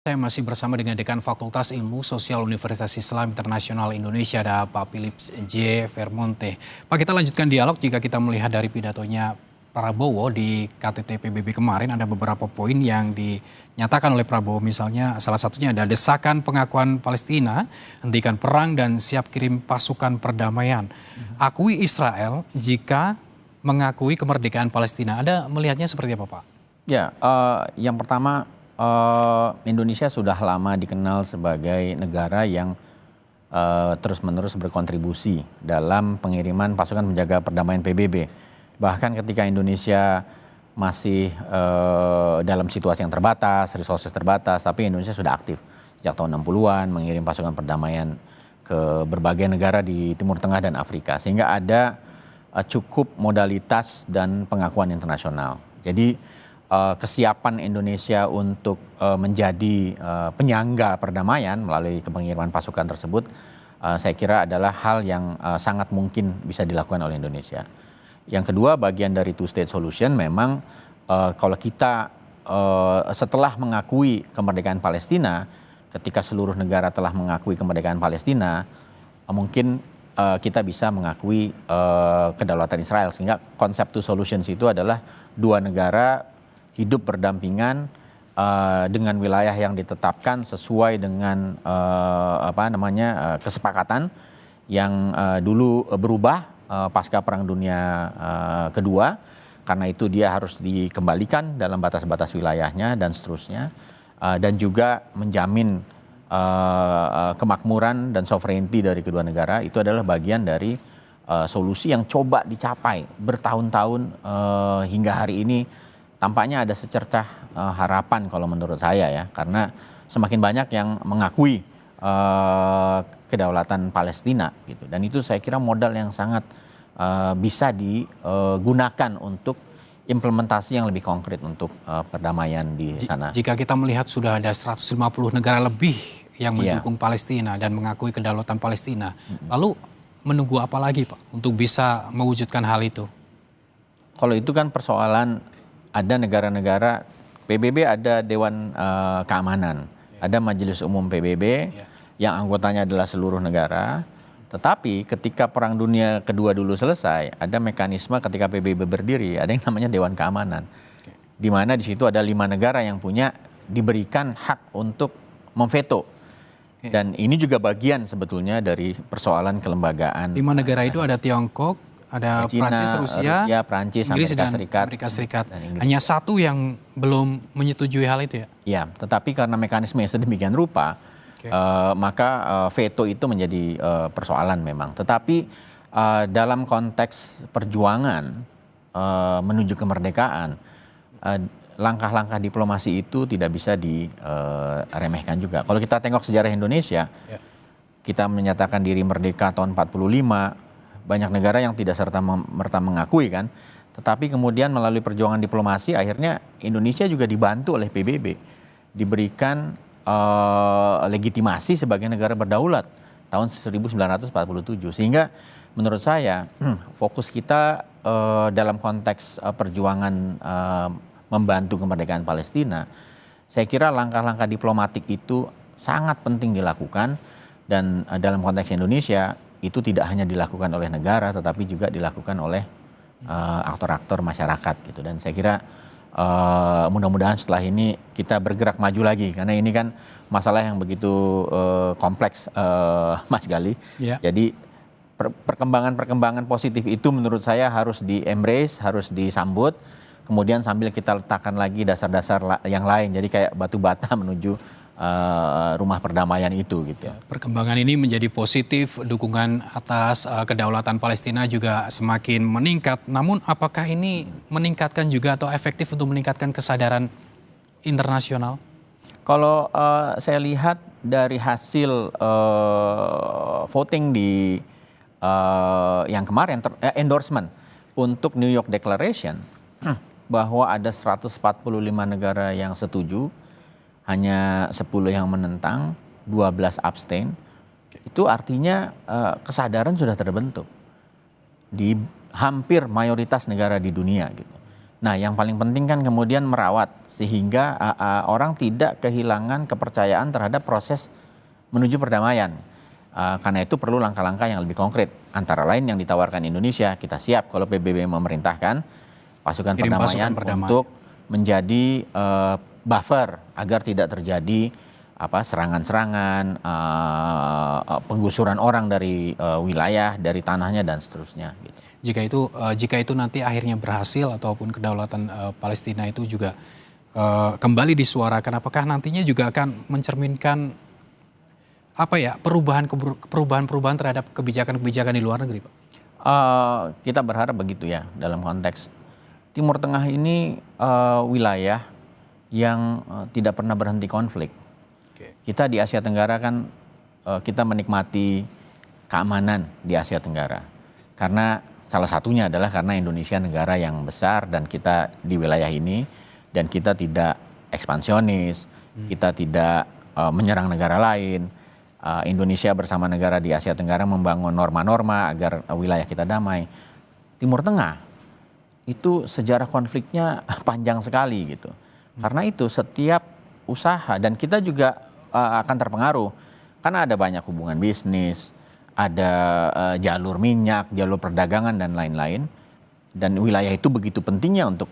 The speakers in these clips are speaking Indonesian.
Saya masih bersama dengan Dekan Fakultas Ilmu Sosial Universitas Islam Internasional Indonesia, ada Pak Philips J. Vermonte. Pak, kita lanjutkan dialog. Jika kita melihat dari pidatonya Prabowo di KTT PBB kemarin, ada beberapa poin yang dinyatakan oleh Prabowo. Misalnya salah satunya ada desakan pengakuan Palestina, hentikan perang dan siap kirim pasukan perdamaian. Akui Israel jika mengakui kemerdekaan Palestina. Anda melihatnya seperti apa, Pak? Ya, yang pertama, Indonesia sudah lama dikenal sebagai negara yang terus-menerus berkontribusi dalam pengiriman pasukan penjaga perdamaian PBB. Bahkan ketika Indonesia masih dalam situasi yang terbatas, resources terbatas, tapi Indonesia sudah aktif sejak tahun 60-an mengirim pasukan perdamaian ke berbagai negara di Timur Tengah dan Afrika. Sehingga ada cukup modalitas dan pengakuan internasional. Jadi kesiapan Indonesia untuk menjadi penyangga perdamaian melalui pengiriman pasukan tersebut, saya kira adalah hal yang sangat mungkin bisa dilakukan oleh Indonesia. Yang kedua, bagian dari two state solution memang kalau kita setelah mengakui kemerdekaan Palestina, ketika seluruh negara telah mengakui kemerdekaan Palestina, mungkin kita bisa mengakui kedaulatan Israel. Sehingga konsep two solutions itu adalah dua negara hidup berdampingan dengan wilayah yang ditetapkan sesuai dengan kesepakatan yang dulu berubah pasca Perang Dunia Kedua. Karena itu dia harus dikembalikan dalam batas-batas wilayahnya dan seterusnya, dan juga menjamin kemakmuran dan sovereignty dari kedua negara. Itu adalah bagian dari solusi yang coba dicapai bertahun-tahun hingga hari ini. Tampaknya ada secercah harapan kalau menurut saya ya, karena semakin banyak yang mengakui kedaulatan Palestina gitu, dan itu saya kira modal yang sangat bisa digunakan untuk implementasi yang lebih konkret untuk perdamaian di sana. Jika kita melihat sudah ada 150 negara lebih yang mendukung Palestina dan mengakui kedaulatan Palestina, lalu menunggu apa lagi, Pak, untuk bisa mewujudkan hal itu? Kalau itu kan persoalan, ada negara-negara PBB, ada Dewan Keamanan, ada Majelis Umum PBB yang anggotanya adalah seluruh negara. Tetapi ketika Perang Dunia Kedua dulu selesai, ada mekanisme ketika PBB berdiri, ada yang namanya Dewan Keamanan, di mana di situ ada 5 negara yang diberikan hak untuk memveto. Dan ini juga bagian sebetulnya dari persoalan kelembagaan. 5 negara itu ada Tiongkok, ada China, Prancis, Rusia, Prancis, Inggris, dan Serikat. Amerika Serikat. Hanya satu yang belum menyetujui hal itu ya? Ya, tetapi karena mekanisme yang sedemikian rupa, maka veto itu menjadi persoalan memang. Tetapi dalam konteks perjuangan menuju kemerdekaan, langkah-langkah diplomasi itu tidak bisa diremehkan juga. Kalau kita tengok sejarah Indonesia, kita menyatakan diri merdeka tahun 45, banyak negara yang tidak serta-merta mengakui kan. Tetapi kemudian melalui perjuangan diplomasi akhirnya Indonesia juga dibantu oleh PBB. Diberikan legitimasi sebagai negara berdaulat tahun 1947. Sehingga menurut saya fokus kita dalam konteks perjuangan membantu kemerdekaan Palestina, saya kira langkah-langkah diplomatik itu sangat penting dilakukan. Dan dalam konteks Indonesia, itu tidak hanya dilakukan oleh negara, tetapi juga dilakukan oleh aktor-aktor masyarakat gitu. Dan saya kira mudah-mudahan setelah ini kita bergerak maju lagi, karena ini kan masalah yang begitu kompleks, Mas Gali. Jadi perkembangan-perkembangan positif itu menurut saya harus di-embrace, harus disambut. Kemudian sambil kita letakkan lagi dasar-dasar yang lain, jadi kayak batu bata menuju rumah perdamaian itu gitu. Perkembangan ini menjadi positif, dukungan atas kedaulatan Palestina juga semakin meningkat. Namun apakah ini meningkatkan juga atau efektif untuk meningkatkan kesadaran internasional? Kalau saya lihat dari hasil voting di yang kemarin, endorsement untuk New York Declaration, bahwa ada 145 negara yang setuju, hanya 10 yang menentang, 12 abstain. Itu artinya kesadaran sudah terbentuk di hampir mayoritas negara di dunia gitu. Nah, yang paling penting kan kemudian merawat sehingga orang tidak kehilangan kepercayaan terhadap proses menuju perdamaian. Karena itu perlu langkah-langkah yang lebih konkret. Antara lain yang ditawarkan Indonesia, kita siap kalau PBB memerintahkan pasukan perdamaian untuk menjadi buffer agar tidak terjadi serangan-serangan, penggusuran orang dari wilayah, dari tanahnya dan seterusnya. Gitu. Jika itu nanti akhirnya berhasil ataupun kedaulatan Palestina itu juga kembali disuarakan, apakah nantinya juga akan mencerminkan perubahan-perubahan terhadap kebijakan-kebijakan di luar negeri, Pak? Kita berharap begitu ya dalam konteks Timur Tengah ini wilayah yang tidak pernah berhenti konflik. Kita di Asia Tenggara kan kita menikmati keamanan di Asia Tenggara karena salah satunya adalah karena Indonesia negara yang besar dan kita di wilayah ini dan kita tidak ekspansionis, kita tidak menyerang negara lain. Indonesia bersama negara di Asia Tenggara membangun norma-norma agar wilayah kita damai. Timur Tengah itu sejarah konfliknya panjang sekali gitu. Karena itu setiap usaha dan kita juga akan terpengaruh karena ada banyak hubungan bisnis, ada jalur minyak, jalur perdagangan dan lain-lain. Dan wilayah itu begitu pentingnya untuk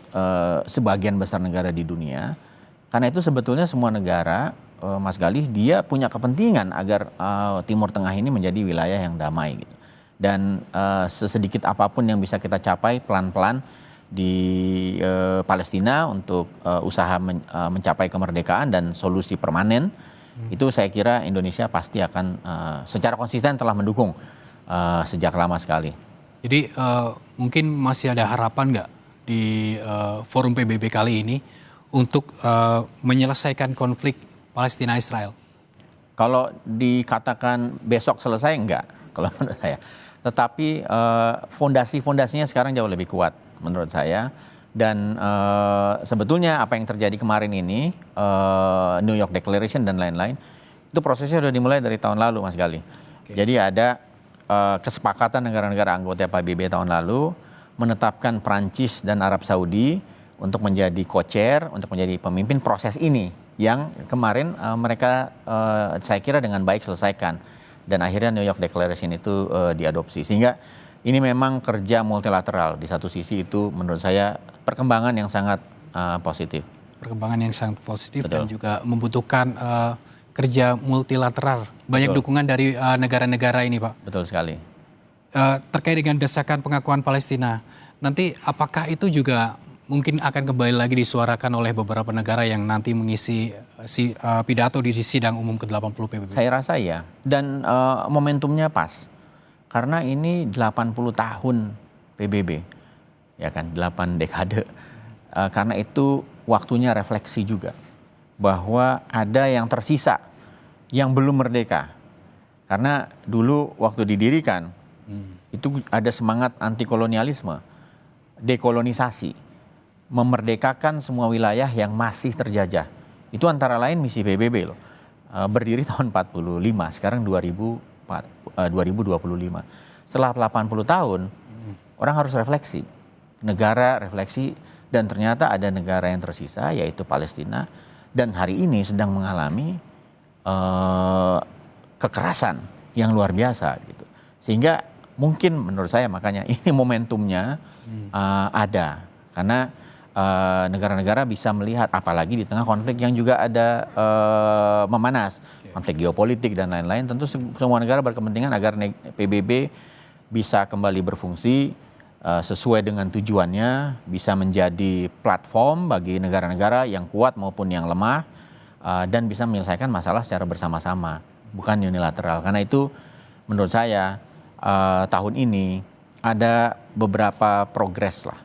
sebagian besar negara di dunia. Karena itu sebetulnya semua negara, Mas Galih, dia punya kepentingan agar Timur Tengah ini menjadi wilayah yang damai. Gitu. Dan sesedikit apapun yang bisa kita capai pelan-pelan di Palestina untuk usaha mencapai kemerdekaan dan solusi permanen, itu saya kira Indonesia pasti akan secara konsisten telah mendukung sejak lama sekali. Jadi mungkin masih ada harapan nggak di forum PBB kali ini untuk menyelesaikan konflik Palestina-Israel? Kalau dikatakan besok selesai, enggak, kalau menurut saya. Tetapi fondasi-fondasinya sekarang jauh lebih kuat menurut saya. Dan sebetulnya apa yang terjadi kemarin ini, New York Declaration dan lain-lain, itu prosesnya sudah dimulai dari tahun lalu, Mas Galih. Jadi ada kesepakatan negara-negara anggota PBB tahun lalu menetapkan Prancis dan Arab Saudi untuk menjadi co-chair, untuk menjadi pemimpin proses ini yang kemarin mereka saya kira dengan baik selesaikan dan akhirnya New York Declaration itu diadopsi. Sehingga ini memang kerja multilateral. Di satu sisi itu menurut saya perkembangan yang sangat positif. Perkembangan yang sangat positif. Betul. Dan juga membutuhkan kerja multilateral. Banyak Betul. dukungan dari negara-negara ini, Pak. Betul sekali. Terkait dengan desakan pengakuan Palestina, nanti apakah itu juga mungkin akan kembali lagi disuarakan oleh beberapa negara yang nanti mengisi pidato di sidang umum ke-80 PBB? Saya rasa ya. Dan momentumnya pas. Karena ini 80 tahun PBB. Ya kan, 8 dekade. Karena itu waktunya refleksi juga. Bahwa ada yang tersisa yang belum merdeka. Karena dulu waktu didirikan itu ada semangat anti kolonialisme, dekolonisasi, memerdekakan semua wilayah yang masih terjajah. Itu antara lain misi PBB loh. Berdiri tahun 45, sekarang 2025. Setelah 80 tahun, orang harus refleksi. Negara refleksi dan ternyata ada negara yang tersisa yaitu Palestina dan hari ini sedang mengalami kekerasan yang luar biasa gitu. Sehingga mungkin menurut saya makanya ini momentumnya ada karena negara-negara bisa melihat apalagi di tengah konflik yang juga ada memanas, konflik geopolitik dan lain-lain. Tentu semua negara berkepentingan agar PBB bisa kembali berfungsi sesuai dengan tujuannya, bisa menjadi platform bagi negara-negara yang kuat maupun yang lemah dan bisa menyelesaikan masalah secara bersama-sama, bukan unilateral. Karena itu menurut saya tahun ini ada beberapa progres lah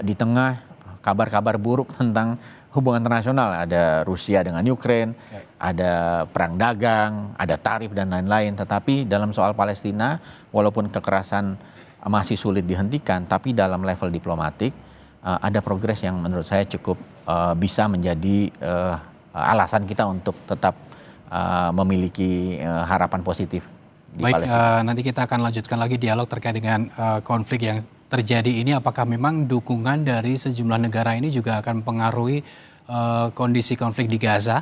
di tengah kabar-kabar buruk tentang hubungan internasional. Ada Rusia dengan Ukraine, ada perang dagang, ada tarif dan lain-lain. Tetapi dalam soal Palestina, walaupun kekerasan masih sulit dihentikan, tapi dalam level diplomatik ada progres yang menurut saya cukup bisa menjadi alasan kita untuk tetap memiliki harapan positif di Palestina. Nanti kita akan lanjutkan lagi dialog terkait dengan konflik yang terjadi ini apakah memang dukungan dari sejumlah negara ini juga akan mempengaruhi kondisi konflik di Gaza?